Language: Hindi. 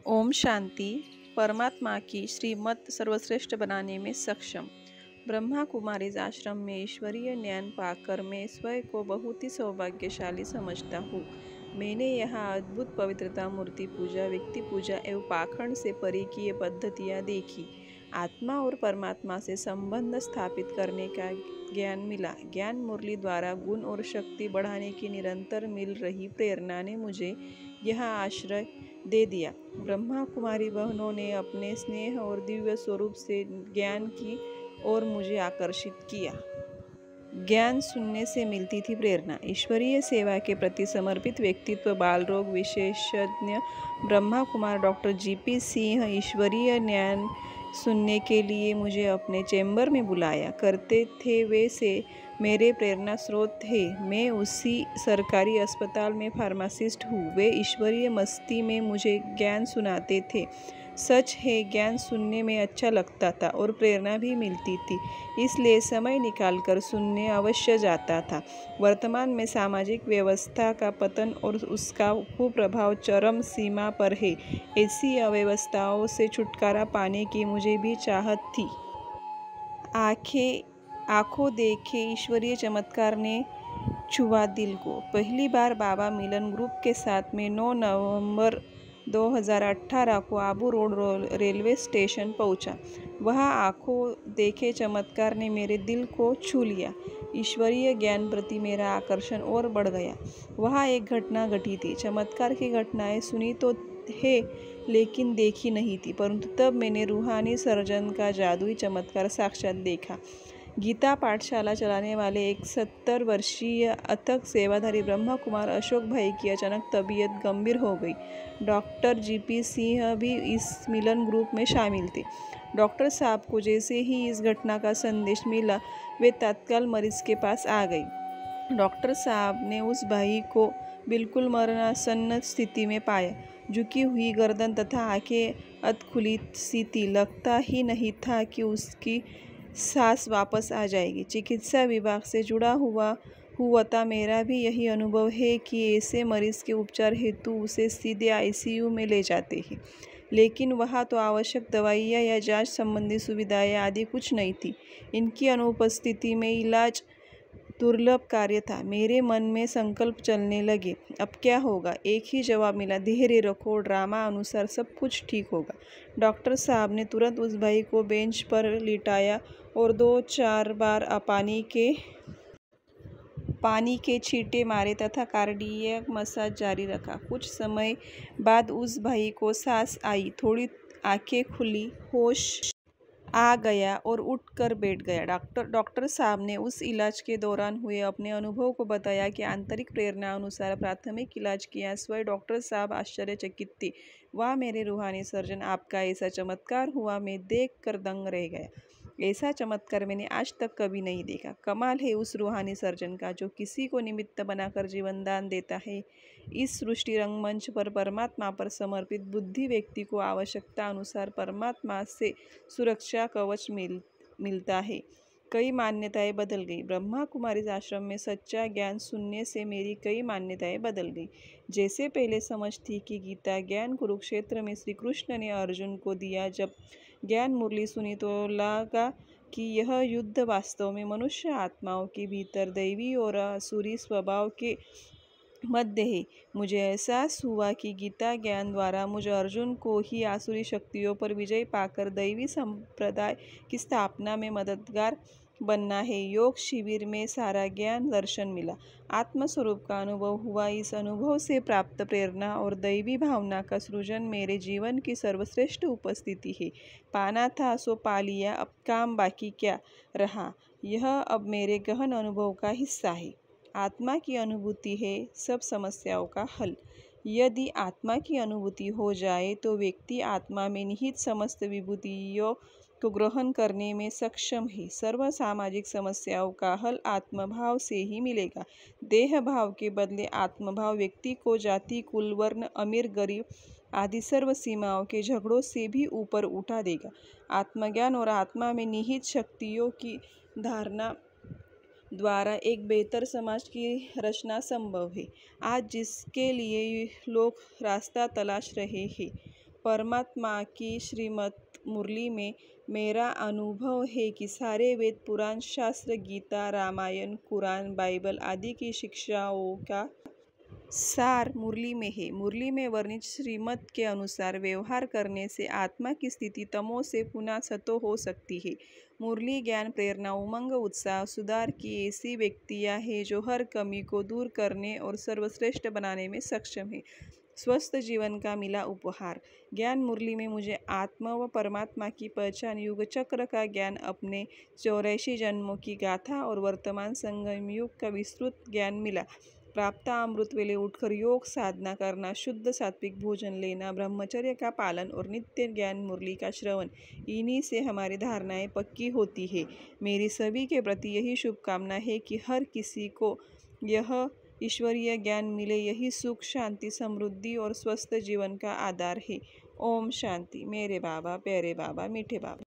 ओम शांति। परमात्मा की श्रीमत सर्वश्रेष्ठ बनाने में सक्षम। ब्रह्मा कुमारीज आश्रम में ईश्वरीय ज्ञान पाकर मैं स्वयं को बहुत ही सौभाग्यशाली समझता हूँ। मैंने यहाँ अद्भुत पवित्रता, मूर्ति पूजा, व्यक्ति पूजा एवं पाखंड से परे की ये पद्धतियाँ देखी। आत्मा और परमात्मा से संबंध स्थापित करने का ज्ञान मिला। ज्ञान मुरली द्वारा गुण और शक्ति बढ़ाने की निरंतर मिल रही प्रेरणा ने मुझे यह आश्रय दे दिया। ब्रह्मा कुमारी बहनों ने अपने स्नेह और दिव्य स्वरूप से ज्ञान की ओर मुझे आकर्षित किया। ज्ञान सुनने से मिलती थी प्रेरणा। ईश्वरीय सेवा के प्रति समर्पित व्यक्तित्व बाल रोग विशेषज्ञ ब्रह्मा कुमार डॉक्टर जीपी सिंह ईश्वरीय ज्ञान सुनने के लिए मुझे अपने चैम्बर में बुलाया करते थे। वे से मेरे प्रेरणा स्रोत थे। मैं उसी सरकारी अस्पताल में फार्मासिस्ट हूँ। वे ईश्वरीय मस्ती में मुझे ज्ञान सुनाते थे। सच है, ज्ञान सुनने में अच्छा लगता था और प्रेरणा भी मिलती थी, इसलिए समय निकालकर सुनने अवश्य जाता था। वर्तमान में सामाजिक व्यवस्था का पतन और उसका कुप्रभाव चरम सीमा पर है। ऐसी अव्यवस्थाओं से छुटकारा पाने की मुझे भी चाहत थी। आंखों देखे ईश्वरीय चमत्कार ने छुआ दिल को। पहली बार बाबा मिलन ग्रुप के साथ में 9 नवंबर 2018 को आबू रोड रेलवे स्टेशन पहुंचा। वहां आंखों देखे चमत्कार ने मेरे दिल को छू लिया। ईश्वरीय ज्ञान प्रति मेरा आकर्षण और बढ़ गया। वहां एक घटना घटी थी। चमत्कार की घटनाएं सुनी तो है लेकिन देखी नहीं थी, परंतु तब मैंने रूहानी सर्जन का जादुई चमत्कार साक्षात देखा। गीता पाठशाला चलाने वाले एक 70 वर्षीय अथक सेवाधारी ब्रह्मा कुमार अशोक भाई की अचानक तबीयत गंभीर हो गई। डॉक्टर जीपी सिंह भी इस मिलन ग्रुप में शामिल थे। डॉक्टर साहब को जैसे ही इस घटना का संदेश मिला, वे तत्काल मरीज के पास आ गई। डॉक्टर साहब ने उस भाई को बिल्कुल मरणासन्न स्थिति में पाया। झुकी हुई गर्दन तथा आंखें अधखुली सी थी। लगता ही नहीं था कि उसकी सांस वापस आ जाएगी। चिकित्सा विभाग से जुड़ा हुआ मेरा भी यही अनुभव है कि ऐसे मरीज के उपचार हेतु उसे सीधे आईसीयू में ले जाते हैं, लेकिन वहाँ तो आवश्यक दवाइयाँ या जांच संबंधी सुविधाएं आदि कुछ नहीं थी। इनकी अनुपस्थिति में इलाज दुर्लभ कार्य था। मेरे मन में संकल्प चलने लगे, अब क्या होगा? एक ही जवाब मिला, धैर्य रखो, ड्रामा अनुसार सब कुछ ठीक होगा। डॉक्टर साहब ने तुरंत उस भाई को बेंच पर लिटाया और 2-4 बार पानी के छींटे मारे तथा कार्डियक मसाज जारी रखा। कुछ समय बाद उस भाई को सांस आई, थोड़ी आंखें खुली, होश आ गया और उठकर बैठ गया। डॉक्टर साहब ने उस इलाज के दौरान हुए अपने अनुभव को बताया कि आंतरिक प्रेरणा अनुसार प्राथमिक इलाज किया। स्वयं डॉक्टर साहब आश्चर्यचकित थे। वाह मेरे रूहानी सर्जन, आपका ऐसा चमत्कार हुआ, मैं देख कर दंग रह गया। ऐसा चमत्कार मैंने आज तक कभी नहीं देखा। कमाल है उस रूहानी सर्जन का, जो किसी को निमित्त बनाकर जीवन दान देता है। इस सृष्टि रंगमंच पर परमात्मा पर समर्पित बुद्धि व्यक्ति को आवश्यकता अनुसार परमात्मा से सुरक्षा कवच मिलता है। कई मान्यताएं बदल गई। ब्रह्मा कुमारी आश्रम में सच्चा ज्ञान सुनने से मेरी कई मान्यताएं बदल गई। जैसे पहले समझ थी कि गीता ज्ञान कुरुक्षेत्र में श्री कृष्ण ने अर्जुन को दिया। जब ज्ञान मुरली सुनी तो लगा कि यह युद्ध वास्तव में मनुष्य आत्माओं के भीतर दैवी और आसुरी स्वभाव के मध्य है। मुझे एहसास हुआ कि गीता ज्ञान द्वारा मुझे अर्जुन को ही आसुरी शक्तियों पर विजय पाकर दैवी संप्रदाय की स्थापना में मददगार बनना है। योग शिविर में सारा ज्ञान दर्शन मिला, आत्मस्वरूप का अनुभव हुआ। इस अनुभव से प्राप्त प्रेरणा और दैवी भावना का सृजन मेरे जीवन की सर्वश्रेष्ठ उपस्थिति है। पाना था सो पा लिया, अब काम बाकी क्या रहा, यह अब मेरे गहन अनुभव का हिस्सा है। आत्मा की अनुभूति है सब समस्याओं का हल। यदि आत्मा की अनुभूति हो जाए तो व्यक्ति आत्मा में निहित समस्त विभूतियों को ग्रहण करने में सक्षम है। सर्व सामाजिक समस्याओं का हल आत्मभाव से ही मिलेगा। देह भाव के बदले आत्मभाव व्यक्ति को जाति, कुल, वर्ण, अमीर, गरीब आदि सर्व सीमाओं के झगड़ों से भी ऊपर उठा देगा। आत्मज्ञान और आत्मा में निहित शक्तियों की धारणा द्वारा एक बेहतर समाज की रचना संभव है। आज जिसके लिए लोग रास्ता तलाश रहे हैं, परमात्मा की श्रीमद् मुरली में मेरा अनुभव है कि सारे वेद, पुराण, शास्त्र, गीता, रामायण, कुरान, बाइबल आदि की शिक्षाओं का सार मुरली में है। मुरली में वर्णित श्रीमत के अनुसार व्यवहार करने से आत्मा की स्थिति तमो से पुनः सतो हो सकती है। मुरली ज्ञान, प्रेरणा, उमंग, उत्साह, सुधार की ऐसी व्यक्तियाँ हैं जो हर कमी को दूर करने और सर्वश्रेष्ठ बनाने में सक्षम है। स्वस्थ जीवन का मिला उपहार। ज्ञान मुरली में मुझे आत्मा व परमात्मा की पहचान, युग चक्र का ज्ञान, अपने 84 जन्मों की गाथा और वर्तमान संगम युग का विस्तृत ज्ञान मिला। प्राप्त अमृत वेले उठकर योग साधना करना, शुद्ध सात्विक भोजन लेना, ब्रह्मचर्य का पालन और नित्य ज्ञान मुरली का श्रवण, इन्हीं से हमारी धारणाएं पक्की होती है। मेरी सभी के प्रति यही शुभकामना है कि हर किसी को यह ईश्वरीय ज्ञान मिले। यही सुख, शांति, समृद्धि और स्वस्थ जीवन का आधार है। ओम शांति। मेरे बाबा, प्यारे बाबा, मीठे बाबा।